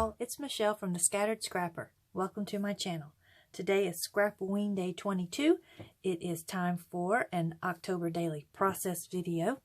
y'all, it's Michelle from the Scattered Scrapper. Welcome to my channel. Today is Scrap-O-WEEN Day 22. It is time for an October daily process video.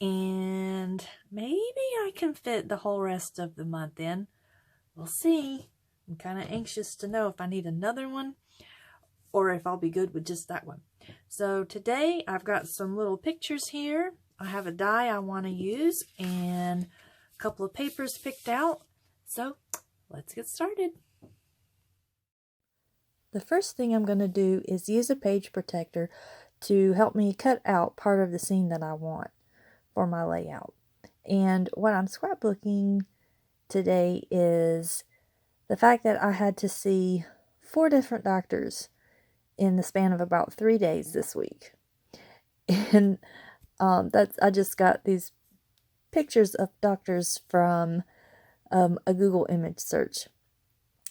And maybe I can fit the whole rest of the month in. We'll see. I'm kind of anxious to know if I need another one or if I'll be good with just that one. So today I've got some little pictures here. I have a die I want to use and a couple of papers picked out. So let's get started. The first thing I'm going to do is use a page protector to help me cut out part of the scene that I want for my layout. And what I'm scrapbooking today is the fact that I had to see 4 different doctors in the span of about 3 days this week. And I just got these pictures of doctors from a Google image search.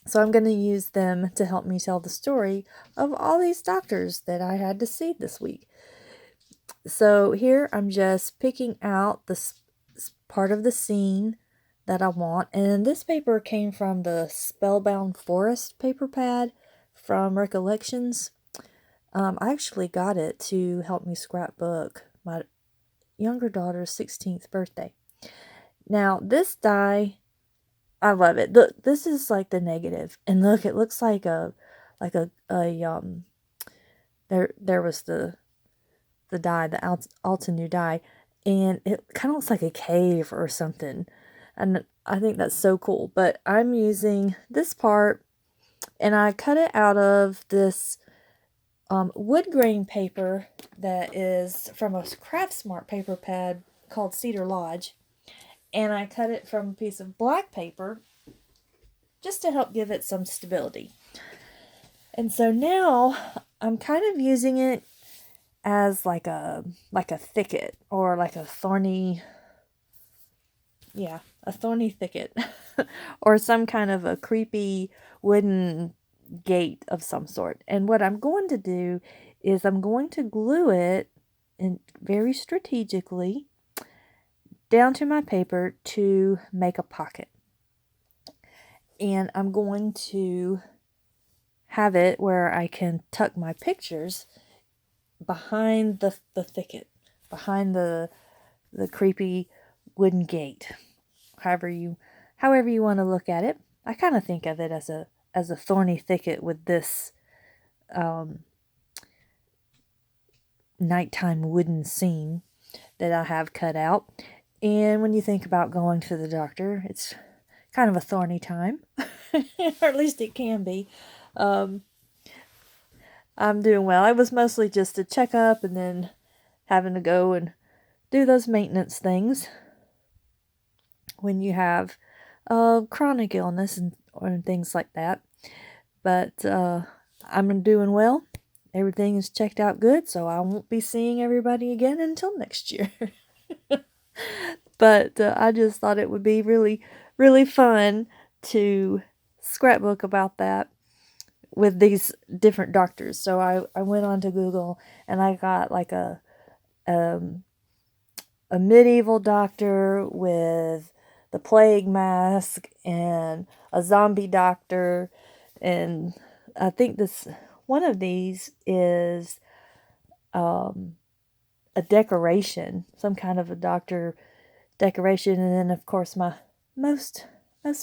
So I'm going to use them to help me tell the story of all these doctors that I had to see this week. So here I'm just picking out this part of the scene that I want. And this paper came from the Spellbound Forest paper pad from Recollections. I actually got it to help me scrapbook my younger daughter's 16th birthday. Now this die, I love it. Look, this is like the negative, and look, it looks like there was the die, the Altenew die, and it kind of looks like a cave or something, and I think that's so cool. But I'm using this part, and I cut it out of this wood grain paper that is from a Craftsmart paper pad called Cedar Lodge. And I cut it from a piece of black paper just to help give it some stability. And so now I'm kind of using it as like a thicket, or like a thorny, a thorny thicket, or some kind of a creepy wooden gate of some sort. And what I'm going to do is I'm going to glue it in very strategically down to my paper to make a pocket. And I'm going to have it where I can tuck my pictures behind the thicket, behind the creepy wooden gate. However you want to look at it. I kind of think of it as a thorny thicket with this nighttime wooden scene that I have cut out. And when you think about going to the doctor, it's kind of a thorny time, or at least it can be. I'm doing well. I was mostly just a checkup and then having to go and do those maintenance things when you have chronic illness and things like that. But I'm doing well. Everything is checked out good, so I won't be seeing everybody again until next year. But I just thought it would be really, really fun to scrapbook about that with these different doctors. So I went on to Google and I got like a medieval doctor with the plague mask and a zombie doctor, and I think one of these is a decoration, some kind of a doctor decoration. And then of course my most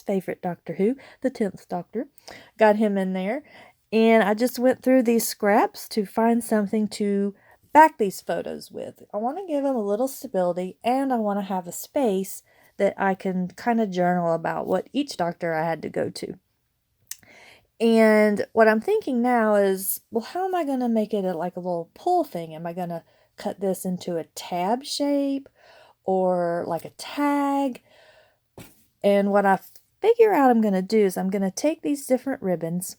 favorite Doctor Who, the 10th Doctor, got him in there. And I just went through these scraps to find something to back these photos with. I want to give them a little stability, and I want to have a space that I can kind of journal about what each doctor I had to go to. And what I'm thinking now is, well, how am I going to make it like a little pull thing? Am I going to cut this into a tab shape or like a tag? And what I figure out I'm going to do is I'm going to take these different ribbons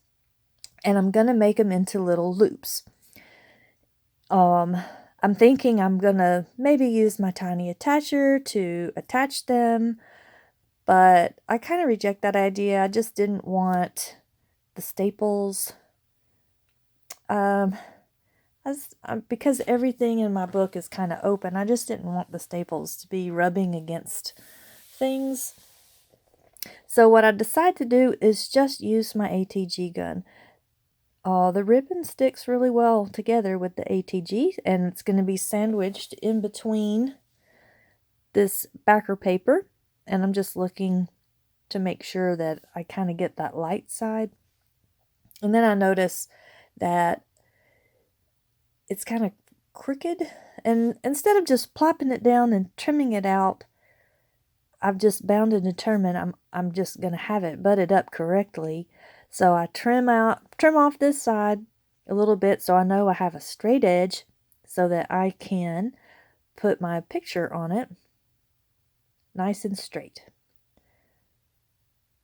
and I'm going to make them into little loops. I'm thinking I'm going to maybe use my tiny attacher to attach them, but I kind of reject that idea. I just didn't want the staples. Because everything in my book is kind of open, I just didn't want the staples to be rubbing against things. So what I decided to do is just use my ATG gun. The ribbon sticks really well together with the ATG, and it's going to be sandwiched in between this backer paper, and I'm just looking to make sure that I kind of get that light side. And then I notice that it's kind of crooked, and instead of just plopping it down and trimming it out, I've just bound and determined I'm just going to have it butted up correctly. So I trim off this side a little bit so I know I have a straight edge so that I can put my picture on it nice and straight.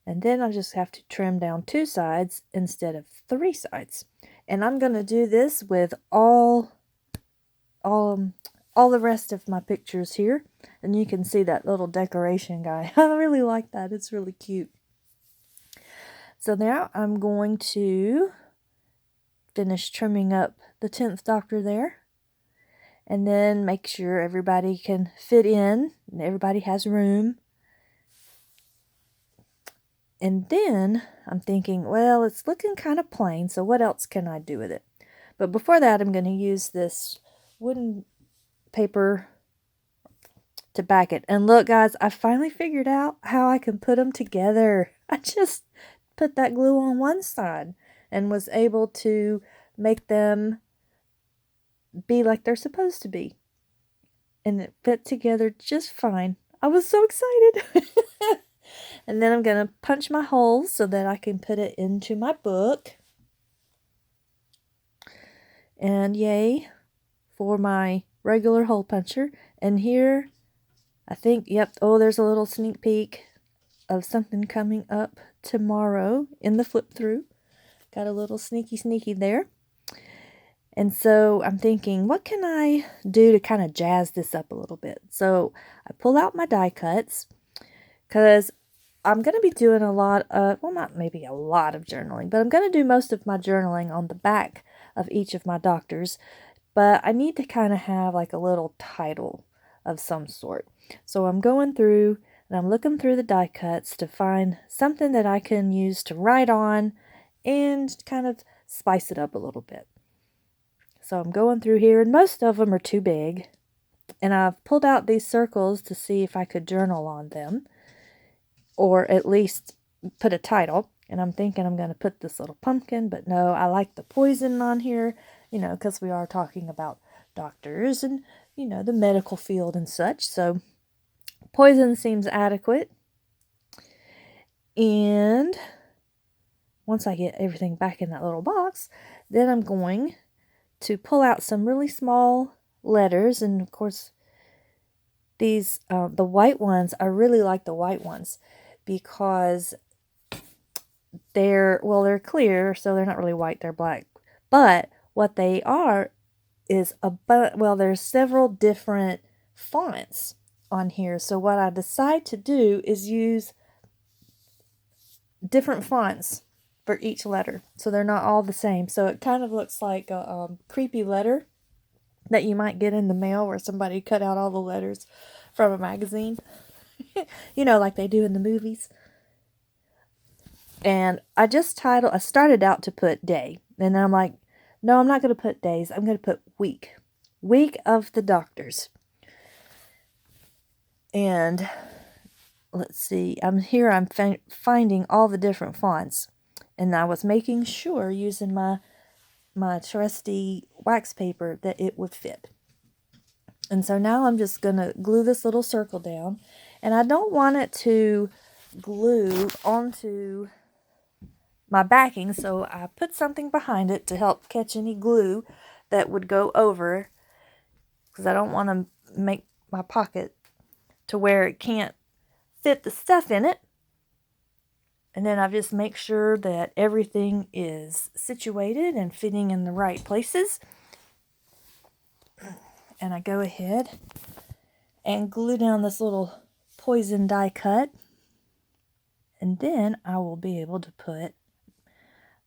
And then I just have to trim down 2 sides instead of 3 sides. And I'm going to do this with all the rest of my pictures here. And you can see that little decoration guy. I really like that. It's really cute. So now I'm going to finish trimming up the 10th Doctor there. And then make sure everybody can fit in and everybody has room. And then I'm thinking, well, it's looking kind of plain, so what else can I do with it? But before that, I'm going to use this wooden paper to back it. And look, guys, I finally figured out how I can put them together. I just put that glue on one side and was able to make them be like they're supposed to be. And it fit together just fine. I was so excited. And then I'm going to punch my holes so that I can put it into my book. And yay for my regular hole puncher. And here, I think, yep, oh, there's a little sneak peek of something coming up tomorrow in the flip through. Got a little sneaky there. And so I'm thinking, what can I do to kind of jazz this up a little bit? So I pull out my die cuts because I'm going to be doing a lot of, well, not maybe a lot of journaling, but I'm going to do most of my journaling on the back of each of my doctors. But I need to kind of have like a little title of some sort. So I'm going through and I'm looking through the die cuts to find something that I can use to write on and kind of spice it up a little bit. So I'm going through here, and most of them are too big. And I've pulled out these circles to see if I could journal on them, or at least put a title. And I'm thinking I'm going to put this little pumpkin, but no, I like the poison on here, because we are talking about doctors and, the medical field and such. So poison seems adequate. And once I get everything back in that little box, then I'm going to pull out some really small letters. And of course, these, the white ones, I really like the white ones because they're clear, so they're not really white, they're black. But what they are is there's several different fonts on here. So what I decide to do is use different fonts for each letter, so they're not all the same. So it kind of looks like a creepy letter that you might get in the mail where somebody cut out all the letters from a magazine, like they do in the movies. And I started out to put day, and then I'm like, no, I'm not going to put days, I'm going to put week of the doctors. And let's see, I'm finding all the different fonts. And I was making sure, using my trusty wax paper, that it would fit. And so now I'm just going to glue this little circle down. And I don't want it to glue onto my backing, so I put something behind it to help catch any glue that would go over, because I don't want to make my pocket to where it can't fit the stuff in it. And then I just make sure that everything is situated and fitting in the right places. And I go ahead and glue down this little poison die cut. And then I will be able to put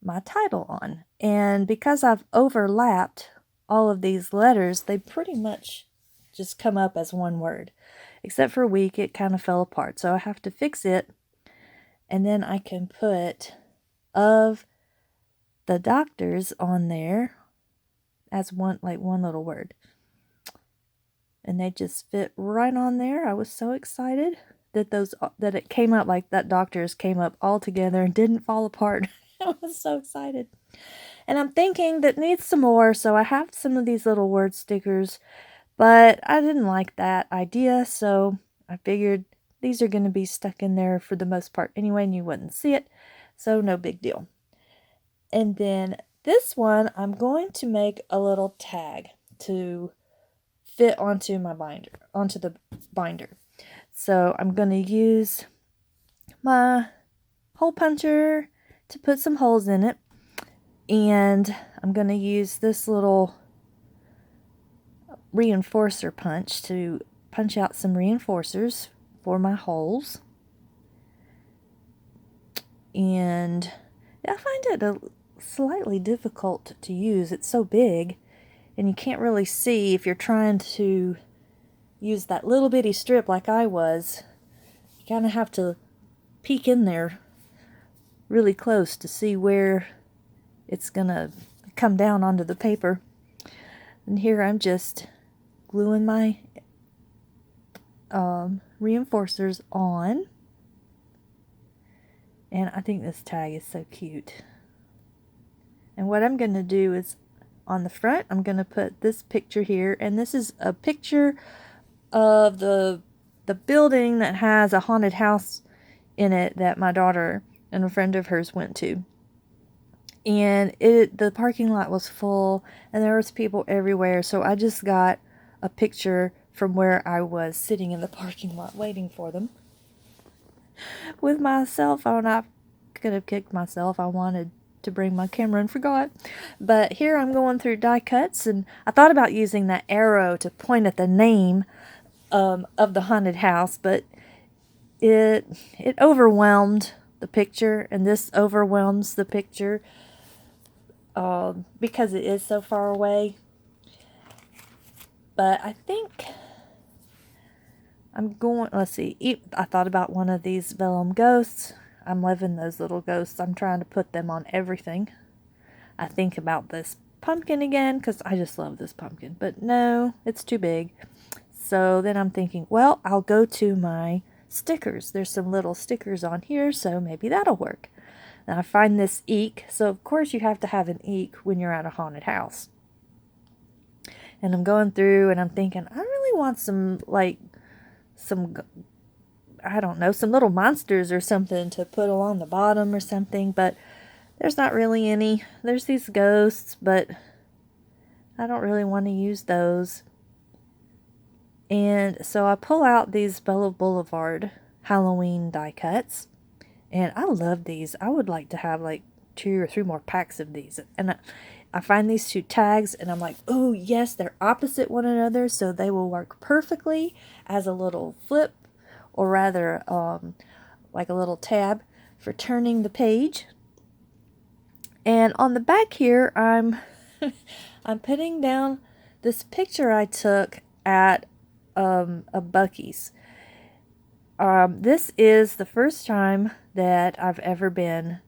my title on. And because I've overlapped all of these letters, they pretty much just come up as one word. Except for week, it kind of fell apart. So I have to fix it And then I can put of the doctors on there as one little word. And they just fit right on there. I was so excited that it came up like that doctors came up all together and didn't fall apart. I was so excited. And I'm thinking that needs some more, so I have some of these little word stickers, but I didn't like that idea, so I figured these are going to be stuck in there for the most part anyway, and you wouldn't see it, so no big deal. And then this one, I'm going to make a little tag to fit onto the binder. So I'm going to use my hole puncher to put some holes in it. And I'm going to use this little reinforcer punch to punch out some reinforcers for my holes. And I find it slightly difficult to use. It's so big, and you can't really see if you're trying to use that little bitty strip like I was. You kind of have to peek in there really close to see where it's gonna come down onto the paper. And here I'm just gluing my reinforcers on. And I think this tag is so cute. And what I'm going to do is on the front, I'm going to put this picture here. And this is a picture of the building that has a haunted house in it that my daughter and a friend of hers went to. And the parking lot was full and there was people everywhere. So I just got a picture from where I was sitting in the parking lot waiting for them with my cell phone. I could have kicked myself. I wanted to bring my camera and forgot. But here I'm going through die cuts, and I thought about using that arrow to point at the name of the haunted house, but it overwhelmed the picture, and this overwhelms the picture because it is so far away. But I think I'm going, let's see, I thought about one of these vellum ghosts. I'm loving those little ghosts. I'm trying to put them on everything. I think about this pumpkin again because I just love this pumpkin. But no, it's too big. So then I'm thinking, well, I'll go to my stickers. There's some little stickers on here, so maybe that'll work. Now I find this eek. So of course you have to have an eek when you're at a haunted house. And I'm going through and I'm thinking, I really want some I don't know, some little monsters or something to put along the bottom or something, but there's not really any. There's these ghosts, but I don't really want to use those. And so I pull out these Bella Boulevard Halloween die cuts, and I love these. I would like to have like 2 or 3 more packs of these. And I find these 2 tags, and I'm like, oh yes, they're opposite one another, so they will work perfectly as a little flip, or rather like a little tab for turning the page. And on the back here, I'm putting down this picture I took at a Buc-ees. This is the first time that I've ever been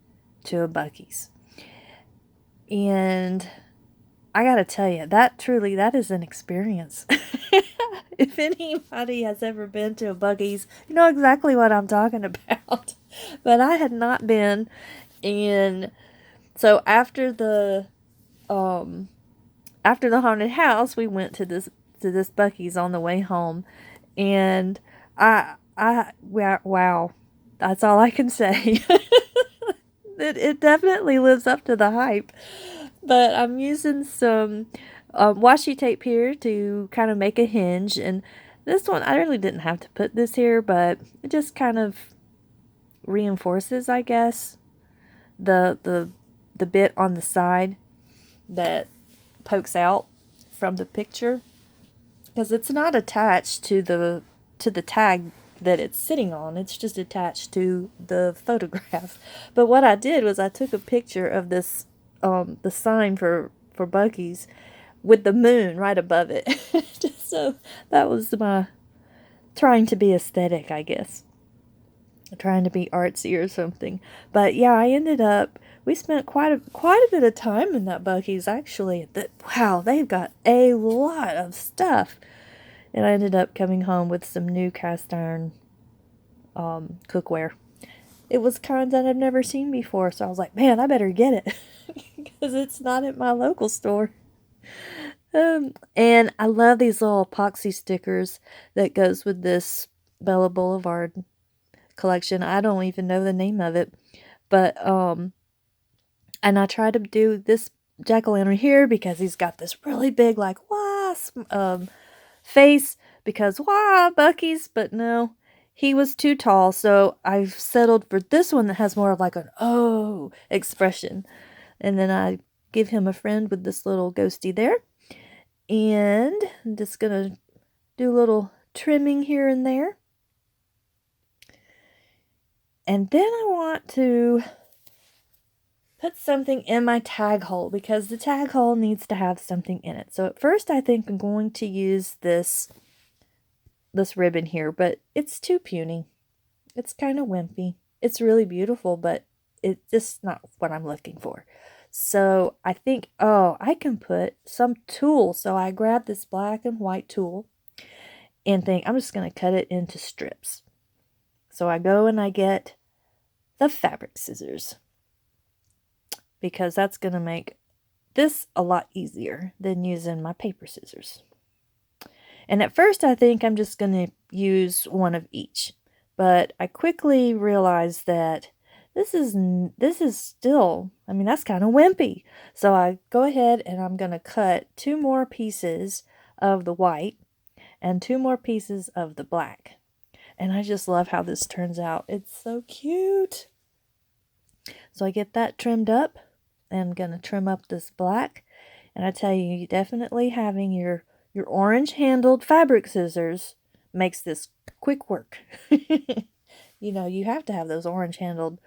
to a Buc-ees. And I gotta tell you, that is an experience. If anybody has ever been to a Buc-ees, you know exactly what I'm talking about. But I had not been, and so after the haunted house, we went to this Buc-ees on the way home, and wow, that's all I can say. It definitely lives up to the hype. But I'm using some washi tape here to kind of make a hinge. And this one, I really didn't have to put this here, but it just kind of reinforces, I guess, the bit on the side that pokes out from the picture. Because it's not attached to the tag that it's sitting on. It's just attached to the photograph. But what I did was I took a picture of this the sign for Buc-ees with the moon right above it. Just so that was my trying to be aesthetic, I guess. trying to be artsy or something. But yeah, I ended up, we spent quite a bit of time in that Buc-ees actually. Wow, they've got a lot of stuff. And I ended up coming home with some new cast iron cookware. It was kinds that I've never seen before, so I was like, man, I better get it because it's not at my local store. And I love these little epoxy stickers that goes with this Bella Boulevard collection. I don't even know the name of it, but and I try to do this jack-o'-lantern here because he's got this really big like wasp face, because wah, Buc-ees, but no, he was too tall, so I've settled for this one that has more of like an oh expression. And then I give him a friend with this little ghosty there. And I'm just gonna do a little trimming here and there. And then I want to put something in my tag hole because the tag hole needs to have something in it. So at first I think I'm going to use this ribbon here, but it's too puny. It's kind of wimpy. It's really beautiful, but it's just not what I'm looking for. So I think, oh, I can put some tool. So I grab this black and white tool and think I'm just going to cut it into strips. So I go and I get the fabric scissors because that's going to make this a lot easier than using my paper scissors. And at first I think I'm just going to use one of each, but I quickly realized that this is still, I mean, that's kind of wimpy. So I go ahead and I'm going to cut 2 more pieces of the white and 2 more pieces of the black. And I just love how this turns out. It's so cute. So I get that trimmed up and I'm going to trim up this black. And I tell you, definitely having your orange handled fabric scissors makes this quick work. You know, you have to have those orange handled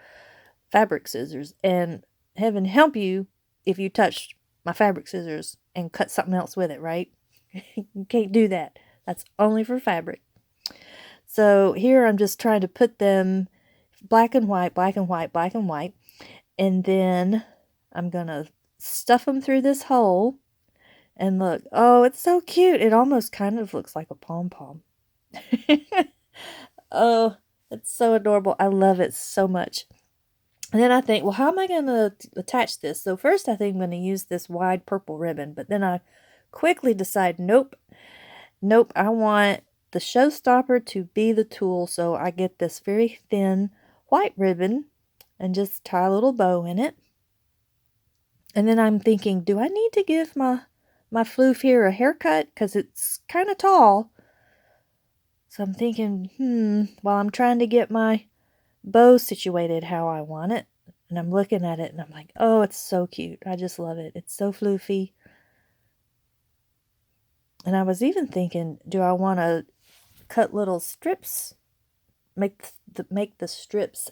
fabric scissors, and heaven help you if you touch my fabric scissors and cut something else with it, right? You can't do that. That's only for fabric. So here I'm just trying to put them black and white, black and white, black and white, and then I'm gonna stuff them through this hole. And look, oh, it's so cute. It almost kind of looks like a pom-pom. Oh, it's so adorable. I love it so much. And then I think, well, how am I going to attach this? So first I think I'm going to use this wide purple ribbon. But then I quickly decide, nope, I want the showstopper to be the tool. So I get this very thin white ribbon and just tie a little bow in it. And then I'm thinking, do I need to give my floof here a haircut? Because it's kind of tall. So I'm thinking, while I'm trying to get my bow situated how I want it, and I'm looking at it and I'm like, oh, it's so cute. I just love it. It's so floofy. And I was even thinking, do I want to cut little strips, make the strips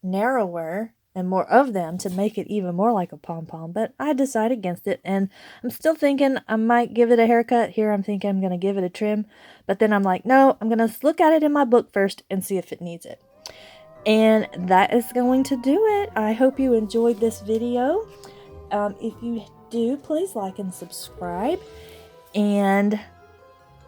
narrower and more of them to make it even more like a pom-pom, but I decided against it. And I'm still thinking I might give it a haircut. Here I'm thinking I'm going to give it a trim, but then I'm like, no, I'm going to look at it in my book first and see if it needs it. And that is going to do it. I hope you enjoyed this video. If you do, please like and subscribe, and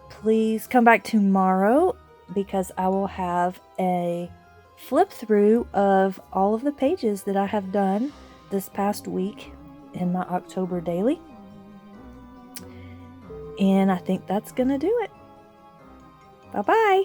please come back tomorrow because I will have a flip through of all of the pages that I have done this past week in my October daily. And I think that's going to do it. Bye-bye.